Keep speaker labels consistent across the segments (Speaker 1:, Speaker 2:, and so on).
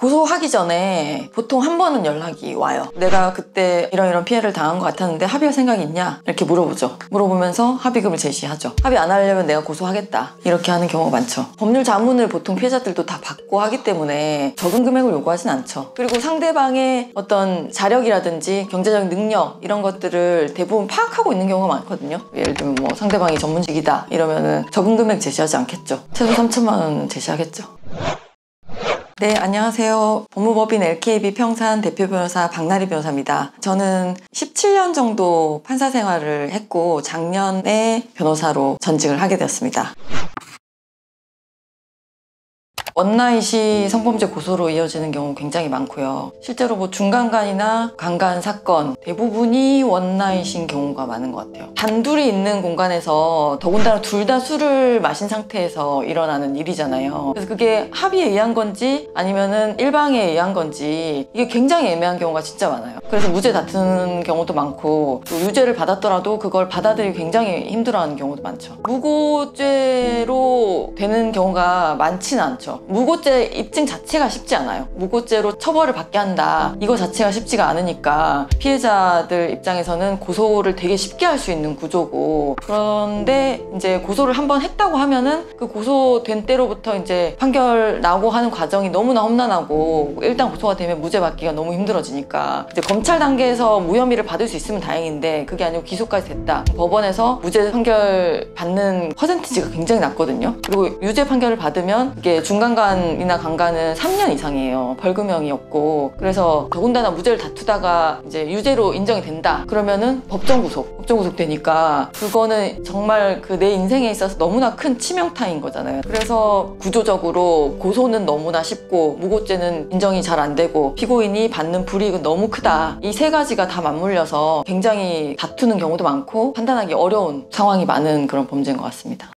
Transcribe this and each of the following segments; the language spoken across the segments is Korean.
Speaker 1: 고소하기 전에 보통 한 번은 연락이 와요. 내가 그때 이런 피해를 당한 것 같았는데 합의할 생각이 있냐? 이렇게 물어보죠. 물어보면서 합의금을 제시하죠. 합의 안 하려면 내가 고소하겠다. 이렇게 하는 경우가 많죠. 법률 자문을 보통 피해자들도 다 받고 하기 때문에 적은 금액을 요구하진 않죠. 그리고 상대방의 어떤 자력이라든지 경제적 능력 이런 것들을 대부분 파악하고 있는 경우가 많거든요. 예를 들면 뭐 상대방이 전문직이다 이러면은 적은 금액 제시하지 않겠죠. 최소 3천만 원 제시하겠죠. 네, 안녕하세요. 법무법인 LKB 평산 대표 변호사 박나리 변호사입니다. 저는 17년 정도 판사 생활을 했고 작년에 변호사로 전직을 하게 되었습니다. 원나잇이 성범죄 고소로 이어지는 경우 굉장히 많고요. 실제로 뭐 중간간이나 강간 사건 대부분이 원나잇인 경우가 많은 것 같아요. 단둘이 있는 공간에서 더군다나 둘 다 술을 마신 상태에서 일어나는 일이잖아요. 그래서 그게 합의에 의한 건지 아니면은 일방에 의한 건지 이게 굉장히 애매한 경우가 진짜 많아요. 그래서 무죄 다투는 경우도 많고 또 유죄를 받았더라도 그걸 받아들이기 굉장히 힘들어하는 경우도 많죠. 무고죄로 되는 경우가 많지는 않죠. 무고죄 입증 자체가 쉽지 않아요. 무고죄로 처벌을 받게 한다 이거 자체가 쉽지가 않으니까 피해자들 입장에서는 고소를 되게 쉽게 할 수 있는 구조고, 그런데 이제 고소를 한번 했다고 하면은 그 고소된 때로부터 이제 판결 나오고 하는 과정이 너무나 험난하고 일단 고소가 되면 무죄 받기가 너무 힘들어지니까 이제 검찰 단계에서 무혐의를 받을 수 있으면 다행인데 그게 아니고 기소까지 됐다. 법원에서 무죄 판결 받는 퍼센티지가 굉장히 낮거든요. 그리고 유죄 판결을 받으면 이게 중간간이나 강간은 3년 이상이에요. 벌금형이었고, 그래서 더군다나 무죄를 다투다가 이제 유죄로 인정이 된다 그러면은 법정 구속 되니까 그거는 정말 그 내 인생에 있어서 너무나 큰 치명타인 거잖아요. 그래서 구조적으로 고소는 너무나 쉽고 무고죄는 인정이 잘 안 되고 피고인이 받는 불이익은 너무 크다. 이 세 가지가 다 맞물려서 굉장히 다투는 경우도 많고 판단하기 어려운 상황이 많은 그런 범죄인 것 같습니다.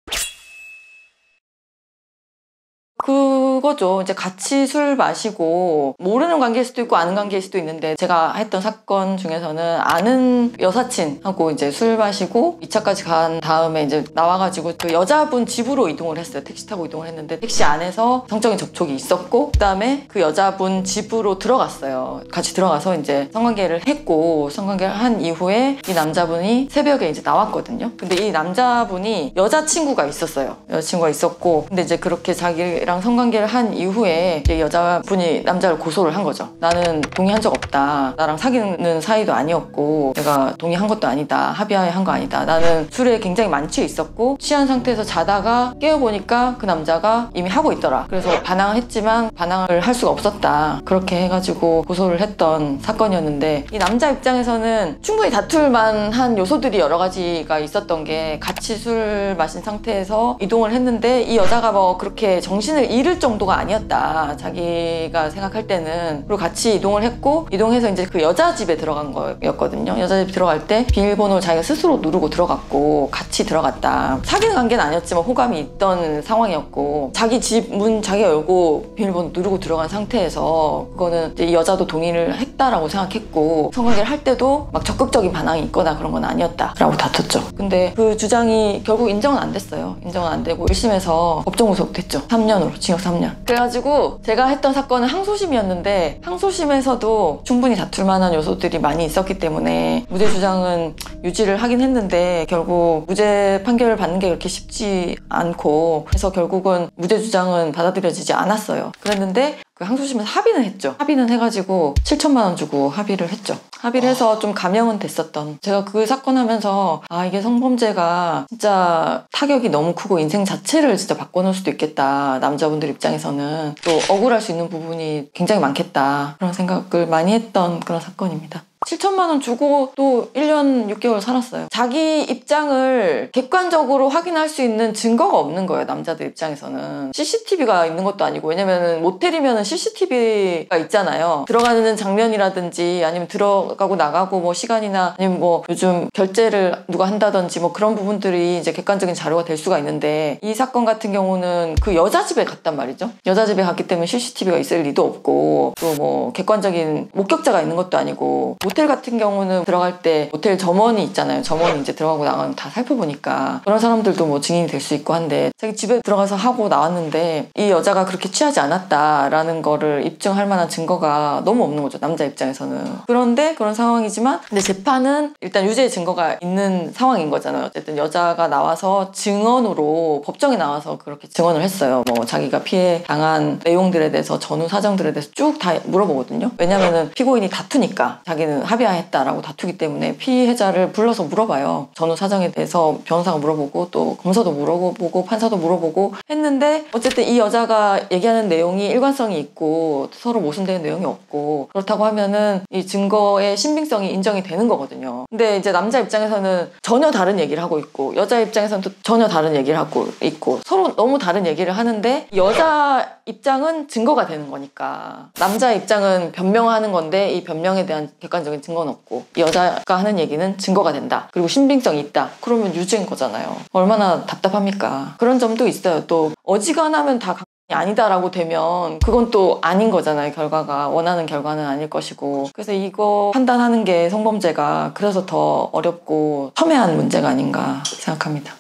Speaker 1: 그거죠. 이제 같이 술 마시고 모르는 관계일 수도 있고 아는 관계일 수도 있는데, 제가 했던 사건 중에서는 아는 여사친하고 이제 술 마시고 2차까지 간 다음에 이제 나와가지고 그 여자분 집으로 이동을 했어요. 택시 타고 이동을 했는데 택시 안에서 성적인 접촉이 있었고, 그 다음에 그 여자분 집으로 들어갔어요. 같이 들어가서 이제 성관계를 했고, 성관계를 한 이후에 이 남자분이 새벽에 이제 나왔거든요. 근데 이 남자분이 여자친구가 있었어요. 여자친구가 있었고, 근데 이제 그렇게 자기랑 성관계를 한 이후에 이제 여자분이 남자를 고소를 한 거죠. 나는 동의한 적 없다. 나랑 사귀는 사이도 아니었고 내가 동의한 것도 아니다. 합의하에 한 거 아니다. 나는 술에 굉장히 만취해 있었고 취한 상태에서 자다가 깨어보니까 그 남자가 이미 하고 있더라. 그래서 반항을 했지만 반항을 할 수가 없었다. 그렇게 해가지고 고소를 했던 사건이었는데, 이 남자 입장에서는 충분히 다툴 만한 요소들이 여러 가지가 있었던 게, 같이 술 마신 상태에서 이동을 했는데 이 여자가 뭐 그렇게 정신을 잃을 정도가 아니었다. 자기가 생각할 때는. 그리고 같이 이동을 했고, 이동해서 이제 그 여자 집에 들어간 거였거든요. 여자 집 들어갈 때 비밀번호를 자기가 스스로 누르고 들어갔고 같이 들어갔다. 사귀는 관계는 아니었지만 호감이 있던 상황이었고, 자기 집 문 자기가 열고 비밀번호 누르고 들어간 상태에서 그거는 이제 이 여자도 동의를 했다라고 생각했고, 성관계를 할 때도 막 적극적인 반항이 있거나 그런 건 아니었다라고 다퉜죠. 근데 그 주장이 결국 인정은 안 됐어요. 인정은 안 되고 1심에서 법정 구속됐죠. 3년으로, 징역 3년. 그래가지고 제가 했던 사건은 항소심이었는데 항소심에서도 충분히 다툴 만한 요소들이 많이 있었기 때문에 무죄 주장은 유지를 하긴 했는데 결국 무죄 판결을 받는 게 그렇게 쉽지 않고 해서 결국은 무죄 주장은 받아들여지지 않았어요. 그랬는데 그 항소심에서 합의는 했죠. 합의는 해가지고 7천만 원 주고 합의를 했죠. 합의를 해서 좀 감형은 됐었던, 제가 그 사건 하면서 아, 이게 성범죄가 진짜 타격이 너무 크고 인생 자체를 진짜 바꿔놓을 수도 있겠다. 남자분들 입장에서는 또 억울할 수 있는 부분이 굉장히 많겠다. 그런 생각을 많이 했던 그런 사건입니다. 7천만 원 주고 또 1년 6개월 살았어요. 자기 입장을 객관적으로 확인할 수 있는 증거가 없는 거예요. 남자들 입장에서는. CCTV가 있는 것도 아니고, 왜냐면 모텔이면 CCTV가 있잖아요. 들어가는 장면이라든지 아니면 들어가고 나가고 뭐 시간이나 아니면 뭐 요즘 결제를 누가 한다든지 뭐 그런 부분들이 이제 객관적인 자료가 될 수가 있는데, 이 사건 같은 경우는 그 여자 집에 갔단 말이죠. 여자 집에 갔기 때문에 CCTV가 있을 리도 없고 또 뭐 객관적인 목격자가 있는 것도 아니고 모텔 같은 경우는 들어갈 때 모텔 점원이 있잖아요. 점원이 이제 들어가고 나가면 다 살펴보니까 그런 사람들도 뭐 증인이 될 수 있고 한데 자기 집에 들어가서 하고 나왔는데 이 여자가 그렇게 취하지 않았다라는 거를 입증할 만한 증거가 너무 없는 거죠. 남자 입장에서는. 그런데 그런 상황이지만 근데 재판은 일단 유죄의 증거가 있는 상황인 거잖아요. 어쨌든 여자가 나와서 증언으로 법정에 나와서 그렇게 증언을 했어요. 뭐 자기가 피해 당한 내용들에 대해서 전후 사정들에 대해서 쭉 다 물어보거든요. 왜냐면은 피고인이 다투니까 자기는 합의했다라고 다투기 때문에 피해자를 불러서 물어봐요. 전후 사정에 대해서 변호사가 물어보고 또 검사도 물어보고 판사도 물어보고 했는데 어쨌든 이 여자가 얘기하는 내용이 일관성이 있고 서로 모순되는 내용이 없고 그렇다고 하면은 이 증거의 신빙성이 인정이 되는 거거든요. 근데 이제 남자 입장에서는 전혀 다른 얘기를 하고 있고 여자 입장에서는 또 전혀 다른 얘기를 하고 있고 서로 너무 다른 얘기를 하는데 여자 입장은 증거가 되는 거니까 남자 입장은 변명하는 건데 이 변명에 대한 객관적인 증거는 없고 여자가 하는 얘기는 증거가 된다. 그리고 신빙성이 있다. 그러면 유죄인 거잖아요. 얼마나 답답합니까? 그런 점도 있어요. 또 어지간하면 다 아니다라고 되면 그건 또 아닌 거잖아요. 결과가 원하는 결과는 아닐 것이고 그래서 이거 판단하는 게 성범죄가 그래서 더 어렵고 첨예한 문제가 아닌가 생각합니다.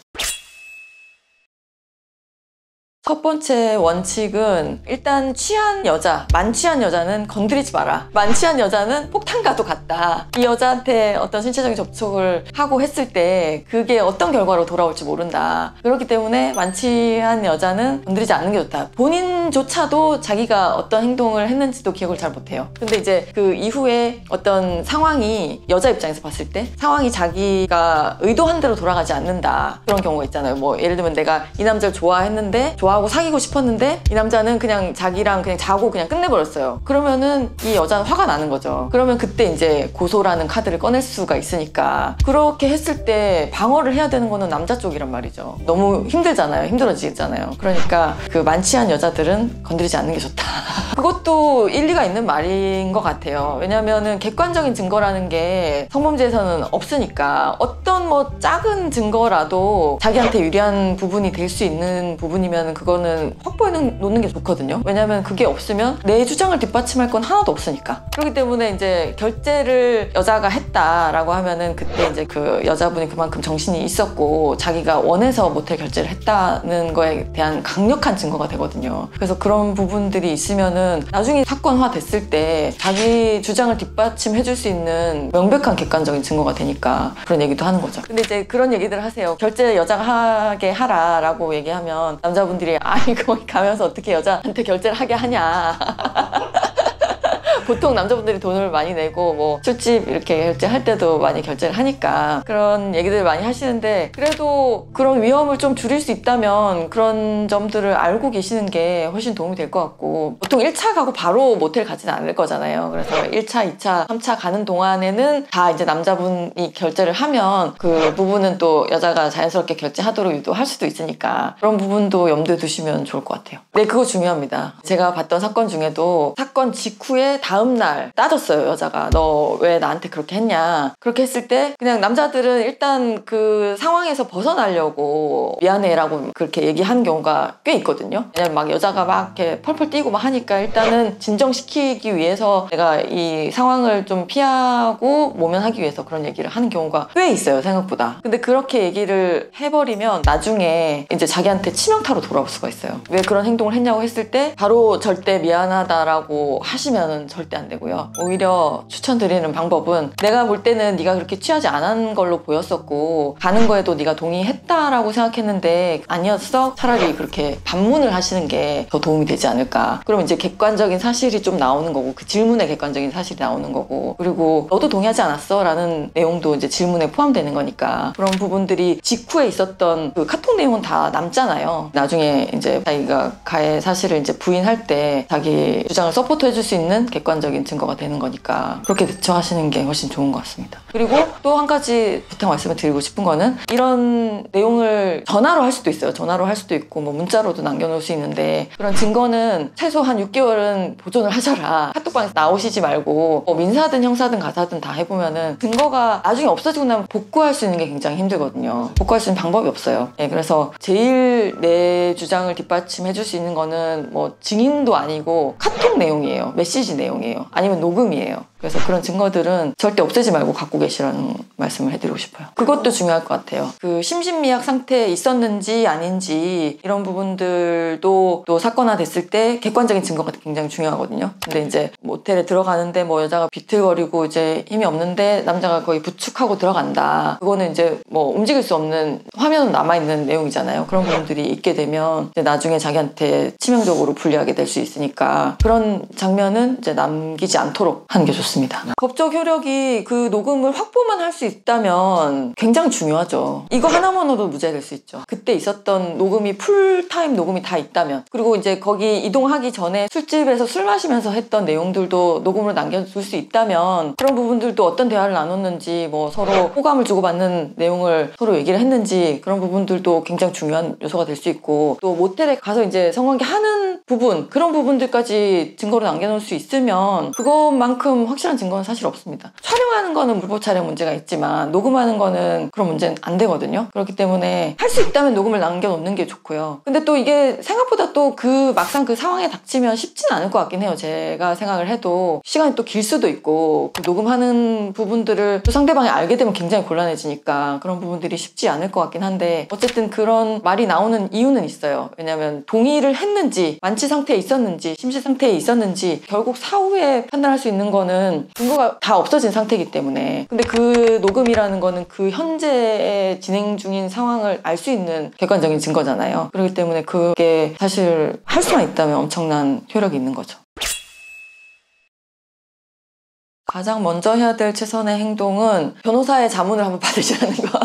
Speaker 1: 첫 번째 원칙은 일단 취한 여자, 만취한 여자는 건드리지 마라. 만취한 여자는 폭탄과도 같다. 이 여자한테 어떤 신체적인 접촉을 하고 했을 때 그게 어떤 결과로 돌아올지 모른다. 그렇기 때문에 만취한 여자는 건드리지 않는 게 좋다. 본인조차도 자기가 어떤 행동을 했는지도 기억을 잘 못해요. 근데 이제 그 이후에 어떤 상황이 여자 입장에서 봤을 때 상황이 자기가 의도한 대로 돌아가지 않는다. 그런 경우가 있잖아요. 뭐 예를 들면 내가 이 남자를 좋아했는데 좋아하고 사귀고 싶었는데 이 남자는 그냥 자기랑 그냥 자고 그냥 끝내버렸어요. 그러면은 이 여자는 화가 나는 거죠. 그러면 그때 이제 고소라는 카드를 꺼낼 수가 있으니까 그렇게 했을 때 방어를 해야 되는 거는 남자 쪽이란 말이죠. 너무 힘들잖아요. 힘들어지잖아요. 그러니까 그 만취한 여자들은 건드리지 않는 게 좋다. 그것도 일리가 있는 말인 것 같아요. 왜냐면은 객관적인 증거라는 게 성범죄에서는 없으니까 어떤 뭐 작은 증거라도 자기한테 유리한 부분이 될 수 있는 부분이면 그거는 확보해 놓는 게 좋거든요. 왜냐면 그게 없으면 내 주장을 뒷받침할 건 하나도 없으니까. 그렇기 때문에 이제 결제를 여자가 했다라고 하면은 그때 이제 그 여자분이 그만큼 정신이 있었고 자기가 원해서 모텔 결제를 했다는 거에 대한 강력한 증거가 되거든요. 그래서 그런 부분들이 있으면은 나중에 사건화 됐을 때 자기 주장을 뒷받침해 줄 수 있는 명백한 객관적인 증거가 되니까 그런 얘기도 하는 거죠. 근데 이제 그런 얘기들 하세요. 결제 여자가 하게 하라라고 얘기하면 남자분들이 아이 거기 가면서 어떻게 여자한테 결제를 하게 하냐. 보통 남자분들이 돈을 많이 내고 뭐 술집 이렇게 결제할 때도 많이 결제를 하니까 그런 얘기들 많이 하시는데 그래도 그런 위험을 좀 줄일 수 있다면 그런 점들을 알고 계시는 게 훨씬 도움이 될 것 같고 보통 1차 가고 바로 모텔 가지는 않을 거잖아요. 그래서 1차, 2차, 3차 가는 동안에는 다 이제 남자분이 결제를 하면 그 부분은 또 여자가 자연스럽게 결제하도록 유도할 수도 있으니까 그런 부분도 염두에 두시면 좋을 것 같아요. 네, 그거 중요합니다. 제가 봤던 사건 중에도 사건 직후에 다음날 따졌어요. 여자가 너 왜 나한테 그렇게 했냐. 그렇게 했을 때 그냥 남자들은 일단 그 상황에서 벗어나려고 미안해 라고 그렇게 얘기하는 경우가 꽤 있거든요. 왜냐면 막 여자가 막 이렇게 펄펄 뛰고 막 하니까 일단은 진정시키기 위해서 내가 이 상황을 좀 피하고 모면하기 위해서 그런 얘기를 하는 경우가 꽤 있어요. 생각보다. 근데 그렇게 얘기를 해버리면 나중에 이제 자기한테 치명타로 돌아올 수가 있어요. 왜 그런 행동을 했냐고 했을 때 바로 절대 미안하다라고 하시면은 절대 안 되고요. 오히려 추천드리는 방법은 내가 볼 때는 네가 그렇게 취하지 않은 걸로 보였었고 가는 거에도 네가 동의했다라고 생각했는데 아니었어? 차라리 그렇게 반문을 하시는 게 더 도움이 되지 않을까. 그러면 이제 객관적인 사실이 좀 나오는 거고 그 질문에 객관적인 사실이 나오는 거고 그리고 너도 동의하지 않았어? 라는 내용도 이제 질문에 포함되는 거니까 그런 부분들이 직후에 있었던 그 카톡 내용은 다 남잖아요. 나중에 이제 자기가 가해 사실을 이제 부인할 때 자기 주장을 서포트 해줄 수 있는 객관적인 증거가 되는 거니까 그렇게 대처하시는 게 훨씬 좋은 것 같습니다. 그리고 또 한 가지 부탁 말씀을 드리고 싶은 거는 이런 내용을 전화로 할 수도 있어요. 전화로 할 수도 있고 뭐 문자로도 남겨놓을 수 있는데 그런 증거는 최소 한 6개월은 보존을 하셔라. 카톡 단톡방에서 나오시지 말고 민사든 형사든 가사든 다 해보면은 증거가 나중에 없어지고 나면 복구할 수 있는 게 굉장히 힘들거든요. 복구할 수 있는 방법이 없어요. 네, 그래서 제일 내 주장을 뒷받침해 줄 수 있는 거는 뭐 증인도 아니고 카톡 내용이에요. 메시지 내용이에요. 아니면 녹음이에요. 그래서 그런 증거들은 절대 없애지 말고 갖고 계시라는 말씀을 해드리고 싶어요. 그것도 중요할 것 같아요. 그 심신미약 상태에 있었는지 아닌지 이런 부분들도 또 사건화 됐을 때 객관적인 증거가 굉장히 중요하거든요. 근데 이제 모텔에 들어가는데 뭐 여자가 비틀거리고 이제 힘이 없는데 남자가 거의 부축하고 들어간다. 그거는 이제 뭐 움직일 수 없는 화면은 남아있는 내용이잖아요. 그런 부분들이 있게 되면 이제 나중에 자기한테 치명적으로 불리하게 될 수 있으니까 그런 장면은 이제 남기지 않도록 하는 게 좋습니다. 법적 효력이 그 녹음을 확보만 할 수 있다면 굉장히 중요하죠. 이거 하나만으로도 무죄될 수 있죠. 그때 있었던 녹음이 풀타임 녹음이 다 있다면, 그리고 이제 거기 이동하기 전에 술집에서 술 마시면서 했던 내용들도 녹음으로 남겨줄 수 있다면 그런 부분들도 어떤 대화를 나눴는지 뭐 서로 호감을 주고받는 내용을 서로 얘기를 했는지 그런 부분들도 굉장히 중요한 요소가 될 수 있고, 또 모텔에 가서 이제 성관계 하는 부분, 그런 부분들까지 증거로 남겨놓을 수 있으면 그것만큼 확실한 증거는 사실 없습니다. 촬영하는 거는 불법 촬영 문제가 있지만 녹음하는 거는 그런 문제는 안 되거든요. 그렇기 때문에 할 수 있다면 녹음을 남겨놓는 게 좋고요. 근데 또 이게 생각보다 또 막상 그 상황에 닥치면 쉽지는 않을 것 같긴 해요. 제가 생각을 해도 시간이 또 길 수도 있고 그 녹음하는 부분들을 또 상대방이 알게 되면 굉장히 곤란해지니까 그런 부분들이 쉽지 않을 것 같긴 한데, 어쨌든 그런 말이 나오는 이유는 있어요. 왜냐하면 동의를 했는지, 만취 상태에 있었는지, 심시 상태에 있었는지 결국 사후에 판단할 수 있는 거는 증거가 다 없어진 상태이기 때문에. 근데 그 녹음이라는 거는 그 현재 진행 중인 상황을 알 수 있는 객관적인 증거잖아요. 그렇기 때문에 그게 사실 할 수만 있다면 엄청난 효력이 있는 거죠. 가장 먼저 해야 될 최선의 행동은 변호사의 자문을 한번 받으시라는 거.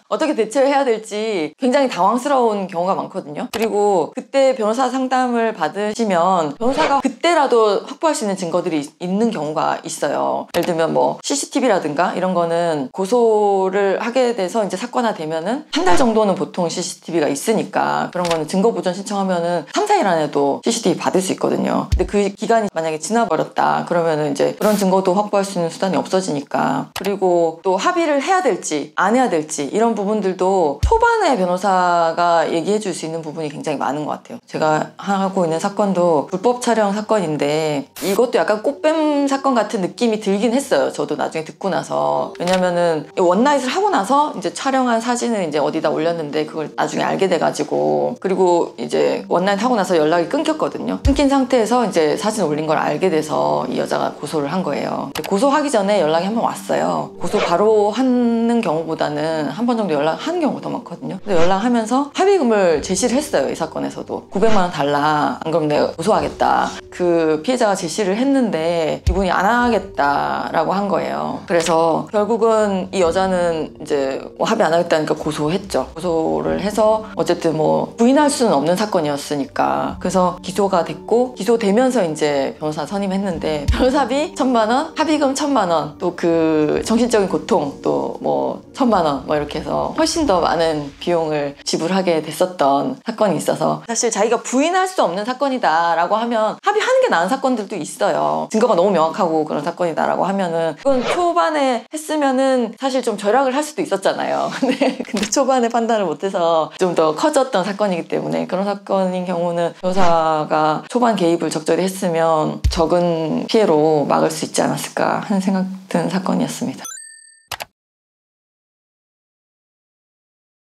Speaker 1: 어떻게 대처를 해야 될지 굉장히 당황스러운 경우가 많거든요. 그리고 그때 변호사 상담을 받으시면 변호사가 그때라도 확보할 수 있는 증거들이 있는 경우가 있어요. 예를 들면 뭐 CCTV라든가 이런 거는 고소를 하게 돼서 이제 사건화 되면은 한 달 정도는 보통 CCTV가 있으니까 그런 거는 증거 보전 신청하면은 3, 4일 안에도 CCTV 받을 수 있거든요. 근데 그 기간이 만약에 지나버렸다 그러면은 이제 그런 증거도 확보할 수 있는 수단이 없어지니까. 그리고 또 합의를 해야 될지 안 해야 될지 이런 부분들도 초반에 변호사가 얘기해 줄 수 있는 부분이 굉장히 많은 것 같아요. 제가 하고 있는 사건도 불법 촬영 사건인데 이것도 약간 꽃뱀 사건 같은 느낌이 들긴 했어요. 저도 나중에 듣고 나서. 왜냐면은 원나잇을 하고 나서 이제 촬영한 사진을 이제 어디다 올렸는데 그걸 나중에 알게 돼가지고, 그리고 이제 원나잇 하고 나서 연락이 끊겼거든요. 끊긴 상태에서 이제 사진 올린 걸 알게 돼서 이 여자가 고소를 한 거예요. 고소하기 전에 연락이 한 번 왔어요. 고소 바로 하는 경우보다는 한 번 정도 연락하는 경우가 더 많거든요. 근데 연락하면서 합의금을 제시를 했어요. 이 사건에서도 900만 원 달라, 안 그러면 내가 고소하겠다. 그 피해자가 제시를 했는데 이분이 안 하겠다라고 한 거예요. 그래서 결국은 이 여자는 이제 합의 안 하겠다니까 고소했죠. 고소를 해서 어쨌든 뭐 부인할 수는 없는 사건이었으니까 그래서 기소가 됐고, 기소되면서 이제 변호사 선임했는데 변호사비 1,000만 원, 합의금 1,000만 원, 또 그 정신적인 고통 또 뭐 1,000만 원 뭐 이렇게 해서 훨씬 더 많은 비용을 지불하게 됐었던 사건이 있어서, 사실 자기가 부인할 수 없는 사건이다 라고 하면 합의하는 게 나은 사건들도 있어요. 증거가 너무 명확하고 그런 사건이다 라고 하면은 그건 초반에 했으면은 사실 좀 절약을 할 수도 있었잖아요. 근데 초반에 판단을 못해서 좀 더 커졌던 사건이기 때문에 그런 사건인 경우는 변호사가 초반 개입을 적절히 했으면 적은 피해로 막을 수 있지 않았을까 하는 생각 든 사건이었습니다.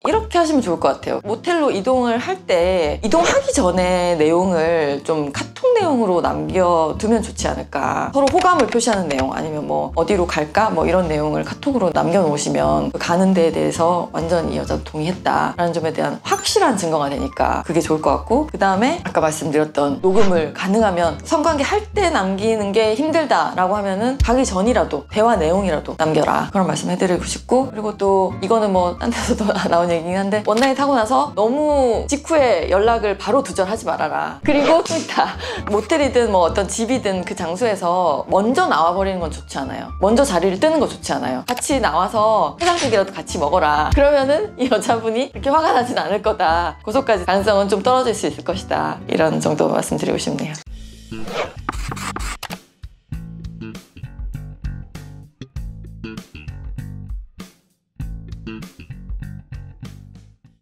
Speaker 1: 이렇게 하시면 좋을 것 같아요. 모텔로 이동을 할 때 이동하기 전에 내용을 좀 카톡 내용으로 남겨두면 좋지 않을까. 서로 호감을 표시하는 내용, 아니면 뭐 어디로 갈까 뭐 이런 내용을 카톡으로 남겨놓으시면 가는 데에 대해서 완전 이 여자도 동의했다라는 점에 대한 확실한 증거가 되니까 그게 좋을 것 같고, 그 다음에 아까 말씀드렸던 녹음을 가능하면 성관계 할 때 남기는 게 힘들다라고 하면은 가기 전이라도 대화 내용이라도 남겨라, 그런 말씀 해드리고 싶고, 그리고 또 이거는 뭐 딴 데서도 나온 얘기긴 한데 원나잇 하고 나서 너무 직후에 연락을 바로 두절하지 말아라. 그리고 또 있다. 모텔이든 뭐 어떤 집이든 그 장소에서 먼저 나와버리는 건 좋지 않아요. 먼저 자리를 뜨는 거 좋지 않아요. 같이 나와서 해장국이라도 같이 먹어라. 그러면은 이 여자분이 그렇게 화가 나진 않을 거다. 고소까지 가능성은 좀 떨어질 수 있을 것이다. 이런 정도 말씀드리고 싶네요.